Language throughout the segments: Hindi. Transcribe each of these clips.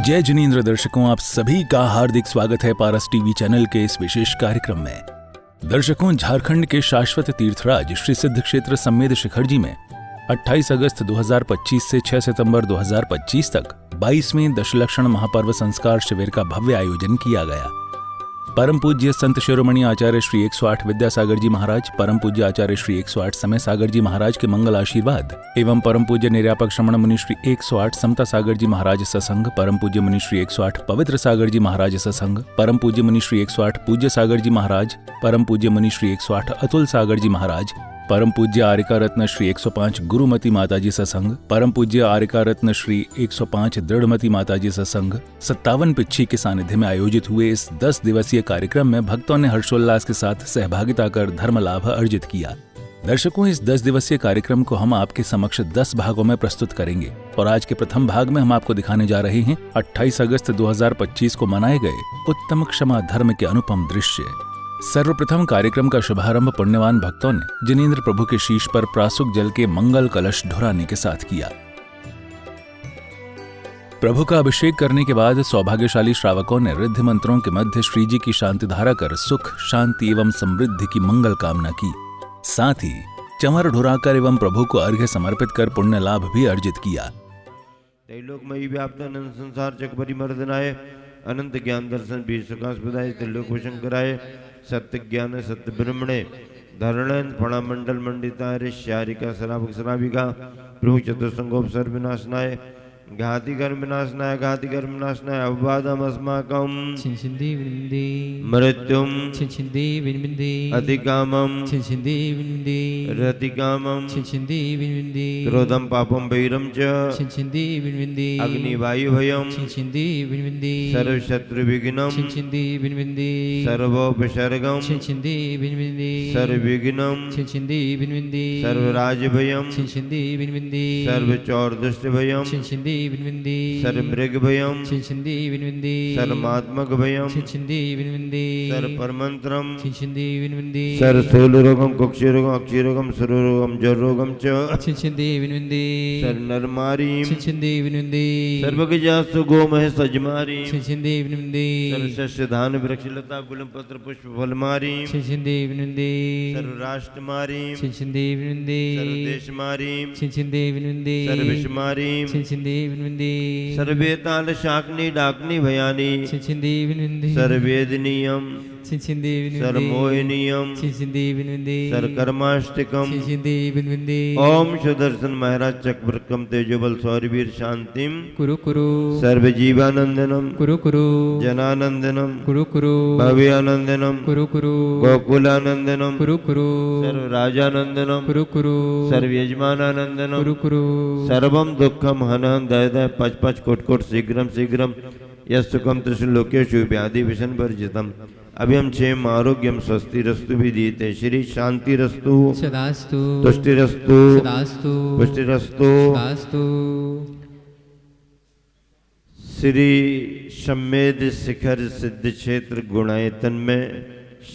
जय जिनेंद्र दर्शकों, आप सभी का हार्दिक स्वागत है पारस टीवी चैनल के इस विशेष कार्यक्रम में। दर्शकों, झारखंड के शाश्वत तीर्थराज श्री सिद्ध क्षेत्र सम्मेद शिखर जी में 28 अगस्त 2025 से 6 सितंबर 2025 तक 22वें दशलक्षण महापर्व संस्कार शिविर का भव्य आयोजन किया गया। परम पूज्य संत शिरोमणि आचार्य श्री 108 विद्यासागर जी महाराज, परम पूज्य आचार्य श्री 108 समय सागर जी महाराज के मंगल आशीर्वाद एवं परम पूज्य निर्यापक श्रमण मुनि श्री 108 समता सागर जी महाराज सत्संग, परम पूज्य मुनि श्री 108 पवित्र सागर जी महाराज सत्संग, परम पूज्य मुनि श्री 108 पूज्य सागर जी महाराज, परम पूज्य मुनि श्री 108 अतुल सागर जी महाराज, परम पूज्य आर्यका रत्न श्री 105 गुरुमती माताजी सत्संग, परम पूज्य आर्यका रत्न श्री 105 दृढ़मती माताजी सत्संग 57 पिच्छी के सानिध्य में आयोजित हुए इस 10 दिवसीय कार्यक्रम में भक्तों ने हर्षोल्लास के साथ सहभागिता कर धर्म लाभ अर्जित किया। दर्शकों, इस 10 दिवसीय कार्यक्रम को हम आपके समक्ष 10 भागों में प्रस्तुत करेंगे और आज के प्रथम भाग में हम आपको दिखाने जा रहे हैं 28 अगस्त 2025 को मनाए गए उत्तम क्षमा धर्म के अनुपम दृश्य। सर्वप्रथम कार्यक्रम का शुभारंभ पुण्यवान भक्तों ने जिनेंद्र प्रभु के शीश पर प्रासुक जल के मंगल कलश ढुराने के साथ किया। प्रभु का अभिषेक करने के बाद सौभाग्यशाली श्रावकों ने रिद्धि मंत्रों के मध्य श्री जी की शांति धारा कर सुख, शांति एवं समृद्धि की मंगल कामना की। साथ ही चंवर ढुराकर एवं प्रभु को अर्घ्य समर्पित कर पुण्य लाभ भी अर्जित किया। त्रैलोकमयी व्याप्त अनंत संसार चकबरी मर्दनाय अनंत ज्ञान दर्शन बीर सकाशपदाय त्रिलोक शंकराय सत्य ज्ञान सत्य ब्रह्मणे धरणन फणा मंडल मंडिता ऋष्यारिका शरावक शराविका प्रभु चतुर्संगोपसर्ग विनाशनाय घाति कर्म विनाशनाय घाति कर्म विनाशनाय अवबाधम अस्माकम छिंछिंदी विनिंदी मृत्युम छिंछिंदी विनिंदी अधिकामम छिंछिंदी विनिंदी रतिकामम छिंछिंदी विनिंदी क्रोधम पापम वैरम च छिंछिंदी विनिंदी अग्निवायु भयम छिंछिंदी विनिंदी सर्व शत्रु विघ्नम छिंछिंदी विनिंदी सर्वोपसर्गम छिंछिंदी विनिंदी सर्व विघ्नम छिंछिंदी विनिंदी सर्वराज भयम छिंछिंदी विनिंदी सर्व चौर दुष्ट भयम छिंछिंदी विनिंदी सर्व मृग भयम छिंछिंदी विनिंदी सर्वमात्मक भयम छिंछिंदी विनिंदी सर्व परमंत्रम छिंछिंदी विनिंदी सर्व स्थूल रोगम कुक्षि रोगम अक्षि रोगम सुर रोगम जर रोगम च छिंछिंदी विनिंदी सर्व नरमारी छिंछिंदी विनिंदी सर्वगजासु गोमह सजमारी छिंछिंदी विनिंदी सर्व शस्य धान वृक्ष लता गुलम पत्र पुष्प फलमारी छिंछिंदी विनिंदी सर्व राष्ट्र मारी छिंछिंदी विनिंदी सर्व देश मारी छिंछिंदी विनिंदी सर्व विश्व मारी छिंछिंदी विनिंदी सर्वेताल शाकनी डाकनी भयानी छिंछिंदी विनिंदी सर्वेदनीयम छिंछिंदी विनिंदी सर्वमोहिनीयम छिंछिंदी विनिंदी सर्वकर्माष्टिकम छिंछिंदी विनिंदी ओम सुदर्शन महाराज चक्रवर्कम तेजोबल सौरवीर शांतिम कुरु कुरु सर्वजीवानंदनम कुरु कुरु जनानंदनम कुरु कुरु भव्यानंदनम कुरु कुरु गोकुलानंदनम कुरु कुरु सर्वराजानंदनम कुरु कुरु सर्वयजमानानंदनम कुरु कुरु सर्वम दुःखम हनन दय दय पच पच कोट कोट शीघ्रम शीघ्रम यस्तुकम त्रिशूलोकेषु व्याधि विषण वर्जितम। अभी हम क्षेम आरोग्यम स्वस्ति रस्तु भी दीते श्री शांति रस्तु सदास्तु तुष्टि रस्तु सदास्तु पुष्टि रस्तु सदास्तु। श्री सम्मेद शिखर सिद्ध क्षेत्र गुणायतन में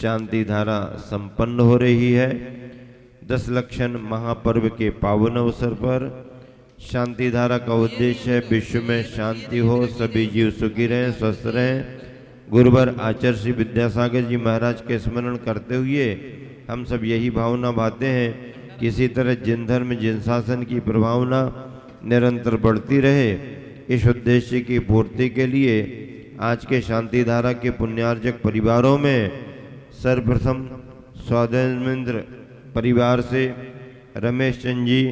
शांति धारा संपन्न हो रही है। 10 लक्षण महापर्व के पावन अवसर पर शांति धारा का उद्देश्य है विश्व में शांति हो, सभी जीव सुखी रहें, स्वस्थ रहें। गुरुवर आचार्य श्री विद्यासागर जी महाराज के स्मरण करते हुए हम सब यही भावना भाते हैं कि इसी तरह जिन धर्म जिन शासन की प्रभावना निरंतर बढ़ती रहे। इस उद्देश्य की पूर्ति के लिए आज के शांति धारा के पुण्यार्जक परिवारों में सर्वप्रथम सौदेन्द्र परिवार से रमेश चंद जी,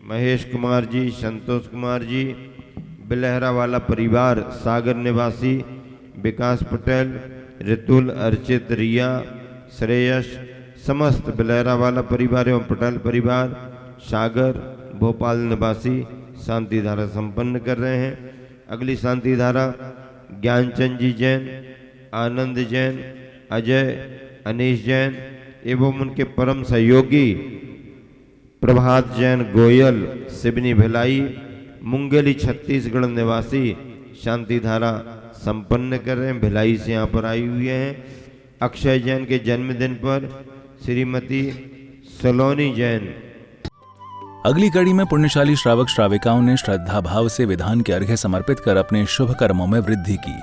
महेश कुमार जी, संतोष कुमार जी, बिलहरा वाला परिवार सागर निवासी विकास पटेल, ऋतुल, अर्चित, रिया, श्रेयस, समस्त बिलहरा वाला परिवार एवं पटेल परिवार सागर भोपाल निवासी शांति धारा संपन्न कर रहे हैं। अगली शांति धारा ज्ञानचंद जी जैन, आनंद जैन, अजय, अनीश जैन एवं उनके परम सहयोगी प्रभात जैन गोयल, सिवनी भिलाई, मुंगेली छत्तीसगढ़ निवासी शांति धारा संपन्न कर रहे हैं। भिलाई से यहाँ पर आई हुई हैं। अक्षय जैन के जन्मदिन पर श्रीमती सलोनी जैन अगली कड़ी में पुण्यशाली श्रावक श्राविकाओं ने श्रद्धा भाव से विधान के अर्घ्य समर्पित कर अपने शुभ कर्मों में वृद्धि की।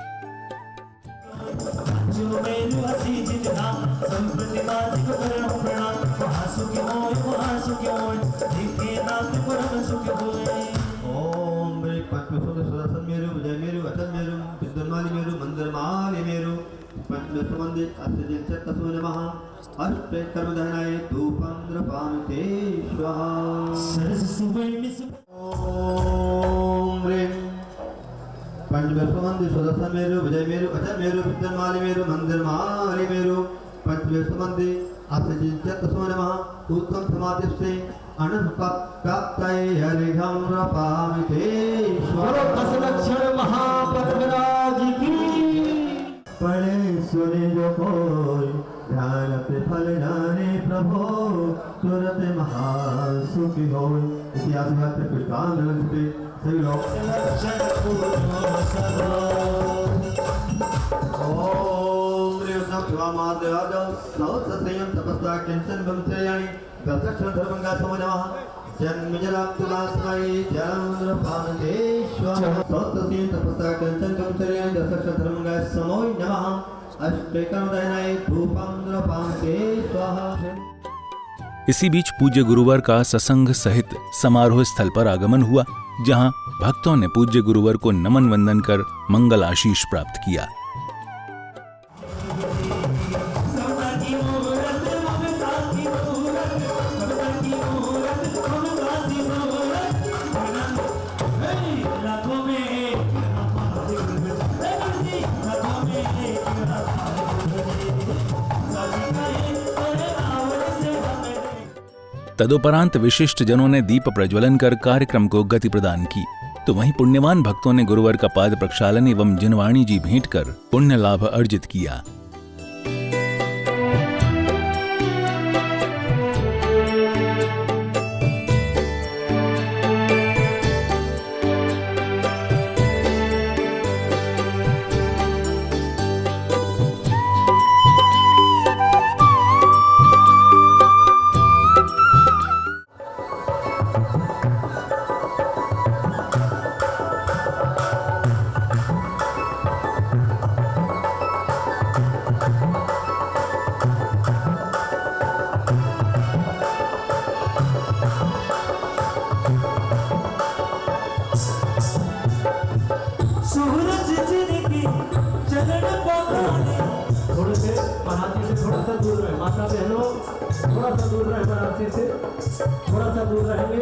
पंचमेरु सुदर्शन मेरु विजय मेरु अजय मेरु विद्यमाली मेरु मंदिर माली मेरु पंचमेरु मंदिर अष्टजित तस्मै नमः उत्तम समाधि से अनंत प्राप्तये हरिघं रपामि ते ईश्वर दस लक्षण महापद्मराज की पढ़े सुने जो कोई ध्यान पे फल जाने प्रभु तुरंत महासुखी हो। इतिहास में कृष्णान पे सभी लोग ओम रेवता शिवामादेवाद नौ सत्यम तपस्या किंचन बंशयानि दशक्षण धर्मंगा समनमः जन्मजलाम तुलास्मयी जलमुद्र पानदेश्वर सत्यम तपस्या किंचन बंशयानि दशक्षण धर्मंगा समोय नमः अष्टकर्मदयनाय धूपं द्रपानदेश्वर। इसी बीच पूज्य गुरुवर का सत्संग सहित समारोह स्थल पर आगमन हुआ, जहां भक्तों ने पूज्य गुरुवर को नमन वंदन कर मंगल आशीष प्राप्त किया। तदुपरांत विशिष्ट जनों ने दीप प्रज्वलन कर कार्यक्रम को गति प्रदान की, तो वहीं पुण्यवान भक्तों ने गुरुवर का पाद प्रक्षालन एवं जिनवाणी जी भेंट कर पुण्य लाभ अर्जित किया। थोड़ा सा दूर रहेंगे,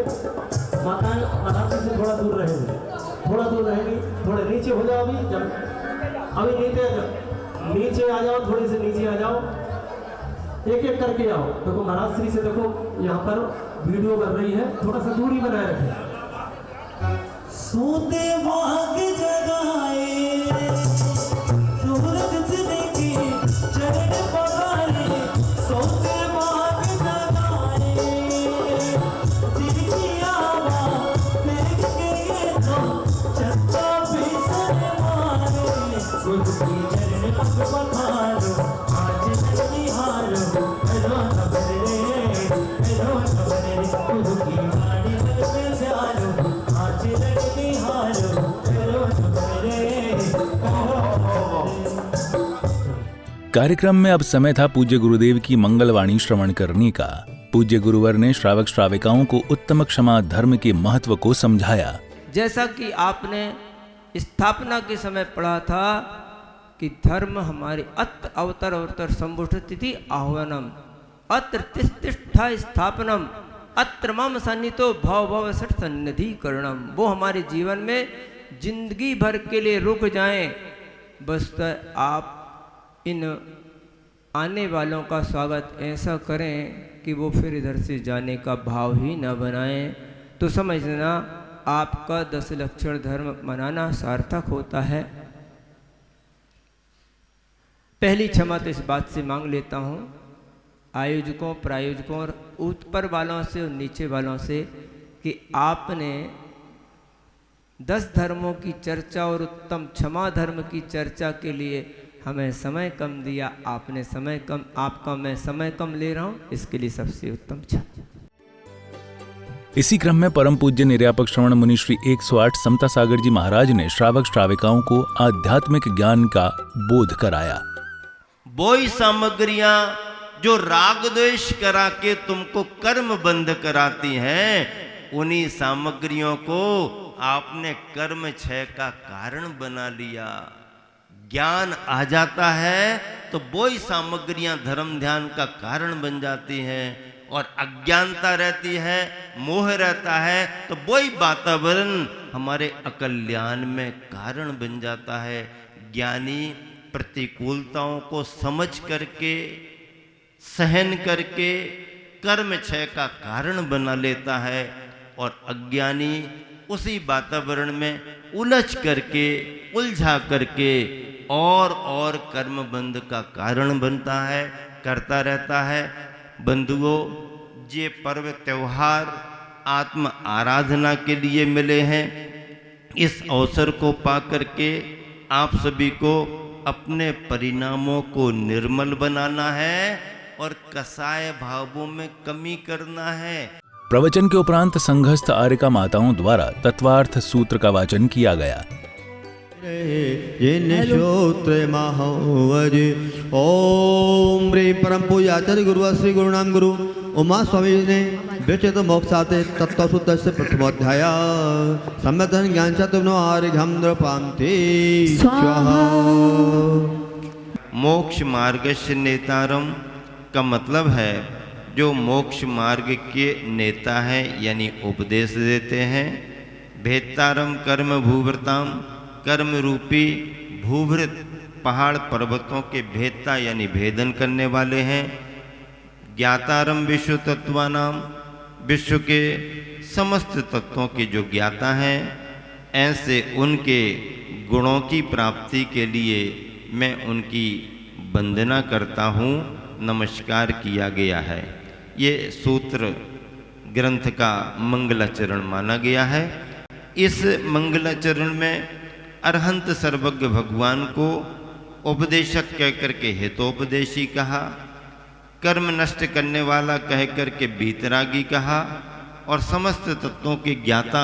माताएं महाराज से थोड़ा दूर रहेंगे, थोड़े नीचे हो जाओ। अभी नीचे आ जाओ, थोड़े से नीचे आ जाओ, एक एक करके आओ। देखो महाराज श्री से देखो यहाँ पर वीडियो बन रही है, थोड़ा सा दूरी बनाए रखें। सोते भाग जगाए कार्यक्रम में अब समय था पूज्य गुरुदेव की मंगलवाणी श्रवण करने का। पूज्य गुरुवर ने श्रावक श्राविकाओं को उत्तम क्षमा धर्म के महत्व को समझाया। जैसा कि आपने स्थापना के समय पढ़ा था कि धर्म हमारे अत्र अवतर अवतर संबुष्टिति आह्वानम अत्र तिष्ठा स्थापनम अत्र मम सन्नितो भव भव सठ सन्निधिकरणम। वो हमारे जीवन में जिंदगी भर के लिए रुक जाएं, बस आप इन आने वालों का स्वागत ऐसा करें कि वो फिर इधर से जाने का भाव ही न बनाएं। तो समझना आपका 10 लक्षण धर्म मनाना सार्थक होता है। पहली क्षमा तो इस बात से मांग लेता हूँ आयोजकों, प्रायोजकों और ऊपर वालों से और नीचे वालों से कि आपने 10 धर्मों की चर्चा और उत्तम क्षमा धर्म की चर्चा के लिए हमें समय कम दिया। आपने समय कम, आपका मैं समय कम ले रहा हूँ, इसके लिए सबसे उत्तम क्षमा। इसी क्रम में परम पूज्य निर्यापक श्रवण मुनि श्री 108 समता सागर जी महाराज ने श्रावक श्राविकाओं को आध्यात्मिक ज्ञान का बोध कराया। वही सामग्रियां जो राग द्वेष करा के तुमको कर्म बंध कराती हैं, उन्हीं सामग्रियों को आपने कर्म क्षय का कारण बना लिया। ज्ञान आ जाता है तो वही सामग्रियां धर्म ध्यान का कारण बन जाती हैं, और अज्ञानता रहती है, मोह रहता है, तो वही वातावरण हमारे अकल्याण में कारण बन जाता है। ज्ञानी प्रतिकूलताओं को समझ करके, सहन करके कर्म क्षय का कारण बना लेता है, और अज्ञानी उसी वातावरण में उलझ करके, उलझा करके और कर्म बंध का कारण बनता है, करता रहता है। बंधुओं, ये पर्व त्योहार आत्म आराधना के लिए मिले हैं। इस अवसर को पा करके आप सभी को अपने परिणामों को निर्मल बनाना है और कसाय भावों में कमी करना है। प्रवचन के उपरांत संघस्थ आर्यका माताओं द्वारा तत्वार्थ सूत्र का वाचन किया गया। श्रोत्र महावज ओम रे परम पूज्य आचार्य गुरु श्री गुरु नाम गुरु उमा स्वामी ने विचित मोक्षाते तत्व शुद्ध से प्रथमोध्याय सम्यधन ज्ञान चतुर्नो आर्घ्यम्र पांति स्वाहा। मोक्ष मार्गस्य नेतारम का मतलब है जो मोक्ष मार्ग के नेता हैं, यानी उपदेश देते हैं। भेदतारम कर्म भूभृताम, कर्म रूपी भूभृत पहाड़ पर्वतों के भेदता यानी भेदन करने वाले हैं। ज्ञातारम विश्व तत्वानाम, विश्व के समस्त तत्वों के जो ज्ञाता हैं, ऐसे उनके गुणों की प्राप्ति के लिए मैं उनकी वंदना करता हूँ, नमस्कार किया गया है। ये सूत्र ग्रंथ का मंगलाचरण माना गया है। इस मंगलाचरण में अरहंत सर्वज्ञ भगवान को उपदेशक कह करके हितोपदेशी कहा, कर्म नष्ट करने वाला कह करके बीतरागी कहा, और समस्त तत्वों के ज्ञाता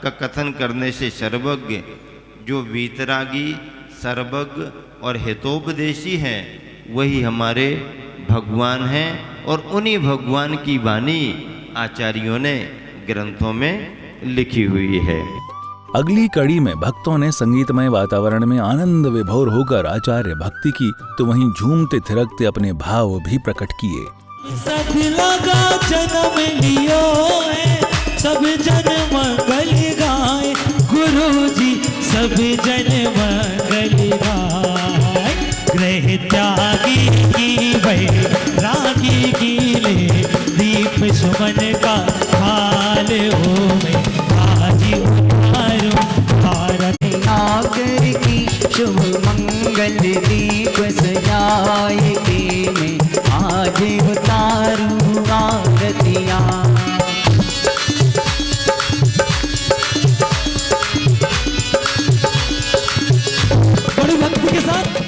का कथन करने से सर्वज्ञ, जो बीतरागी, सर्वज्ञ और हितोपदेशी हैं, वही हमारे भगवान हैं, और उन्हीं भगवान की वाणी आचार्यों ने ग्रंथों में लिखी हुई है। अगली कड़ी में भक्तों ने संगीतमय वातावरण में आनंद विभोर होकर आचार्य भक्ति की, तो वहीं झूमते थिरकते अपने भाव भी प्रकट किए। सब लगा जन्म लियो है, सब जन मंगल गाए, गुरु जी सब जन मंगल गाए। ग्रह त्यागी की वैरागी की ले, दीप सुमन का हाल हो में आज उतारो भारत। सागर की शुभ मंगल दीप सजाए के मैं आज उतारूं आरतियां। बड़ी भक्ति के साथ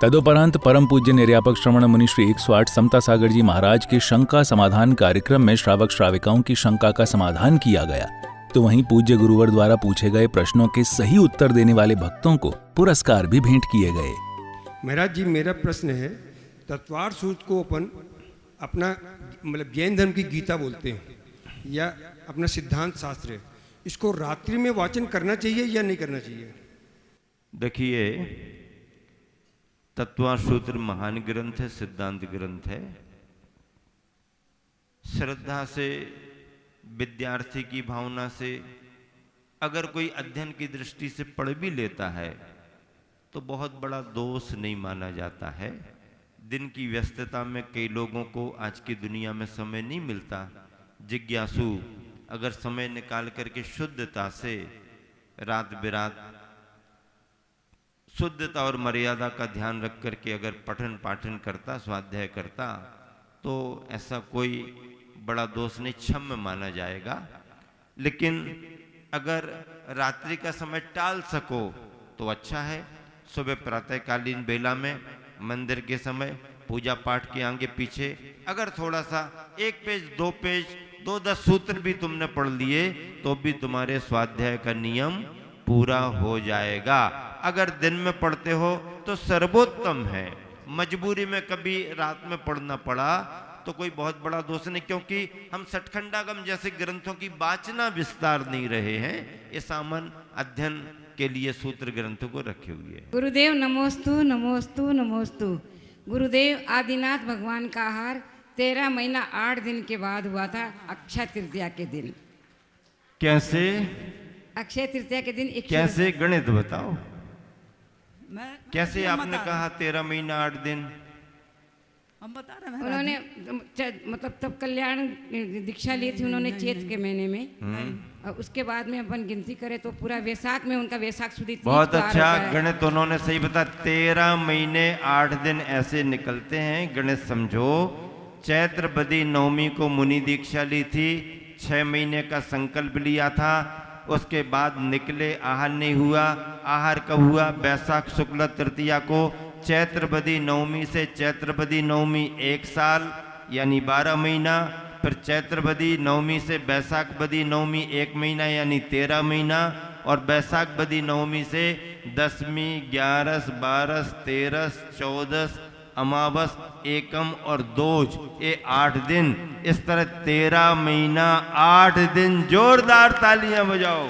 तदोपरांत परम पूज्य निर्यापक श्रवण मुनि श्री 108 समता सागर जी महाराज के शंका समाधान कार्यक्रम में श्रावक श्राविकाओं की शंका का समाधान किया गया, तो वहीं पूज्य गुरुवर द्वारा पूछे गए प्रश्नों के सही उत्तर देने वाले भक्तों को पुरस्कार भी भेंट किए गए। महाराज जी, मेरा प्रश्न है, तत्वार्थ सूत्र को अपन अपना मतलब जैन धर्म की गीता बोलते हैं या अपना सिद्धांत शास्त्र है, इसको रात्रि में वाचन करना चाहिए या नहीं करना चाहिए? देखिए, तत्वार्थ सूत्र महान ग्रंथ है, सिद्धांत ग्रंथ है। श्रद्धा से, विद्यार्थी की भावना से अगर कोई अध्ययन की दृष्टि से पढ़ भी लेता है तो बहुत बड़ा दोष नहीं माना जाता है। दिन की व्यस्तता में कई लोगों को आज की दुनिया में समय नहीं मिलता। जिज्ञासु अगर समय निकाल करके शुद्धता से रात बिरात शुद्धता और मर्यादा का ध्यान रख करके अगर पठन पाठन करता, स्वाध्याय करता, तो ऐसा कोई बड़ा दोष नहीं, क्षम्य माना जाएगा। लेकिन अगर रात्रि का समय टाल सको तो अच्छा है। सुबह प्रातःकालीन बेला में मंदिर के समय पूजा पाठ के आगे पीछे अगर थोड़ा सा 1 पेज 2 पेज 2-10 सूत्र भी तुमने पढ़ लिए तो भी तुम्हारे स्वाध्याय का नियम पूरा हो जाएगा। अगर दिन में पढ़ते हो तो सर्वोत्तम है। मजबूरी में कभी रात में पढ़ना पड़ा तो कोई बहुत बड़ा दोष नहीं, क्योंकि हम सठखंडागम जैसे ग्रंथों की वाचना विस्तार नहीं रहे हैं। ये सामान्य अध्ययन के लिए सूत्र ग्रंथों को रखे हुए हैं। गुरुदेव नमोस्तु नमोस्तु नमोस्तु। गुरुदेव आदिनाथ भगवान का आहार 13 महीना 8 दिन के बाद हुआ था, अक्षय तृतीया के दिन। कैसे? अक्षय तृतीया के दिन कैसे? गणित बताओ कैसे आपने कहा 13 महीना 8 दिन? हम बता रहे हैं उन्होंने मतलब तब कल्याण दीक्षा ली थी उन्होंने चैत के महीने में, और उसके बाद में अपन गिनती करें तो पूरा वैसाख में उनका वैसाख सुदी। बहुत अच्छा गणित उन्होंने सही बता। 13 महीने 8 दिन ऐसे निकलते हैं। गणित समझो, चैत्र बदी नवमी को मुनि दीक्षा ली थी, 6 महीने का संकल्प लिया था, उसके बाद निकले, आहार नहीं हुआ। आहार कब हुआ? बैसाख शुक्ल तृतीया को। चैत्रबदी नवमी से चैत्रबदी नवमी 1 साल यानी 12 महीना, फिर चैत्रबदी नवमी से बैसाख बदी नवमी 1 महीना यानी 13 महीना, और बैसाख बदी नवमी से दसवीं 11, 12, 13, 14 अमावस, एकम और दोज, ये 8 दिन। इस तरह 13 महीना 8 दिन। जोरदार तालियां बजाओ।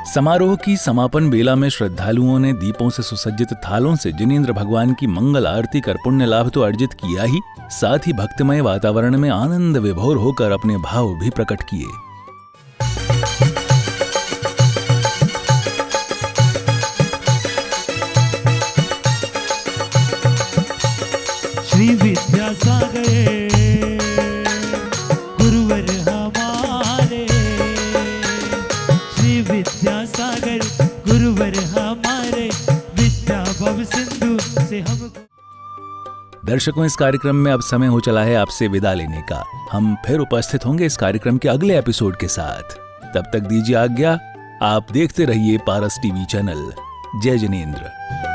समारोह की समापन बेला में श्रद्धालुओं ने दीपों से सुसज्जित थालों से जिनेंद्र भगवान की मंगल आरती कर पुण्य लाभ तो अर्जित किया ही, साथ ही भक्तिमय वातावरण में आनंद विभोर होकर अपने भाव भी प्रकट किए। श्री विद्यासागर गुरुवर हमारे, श्री विद्यासागर गुरुवर हमारे, विद्या भव सिंधु से हम। दर्शकों, इस कार्यक्रम में अब समय हो चला है आपसे विदा लेने का। हम फिर उपस्थित होंगे इस कार्यक्रम के अगले एपिसोड के साथ। तब तक दीजिए आज्ञा। आप देखते रहिए पारस टीवी चैनल। जय जिनेंद्र।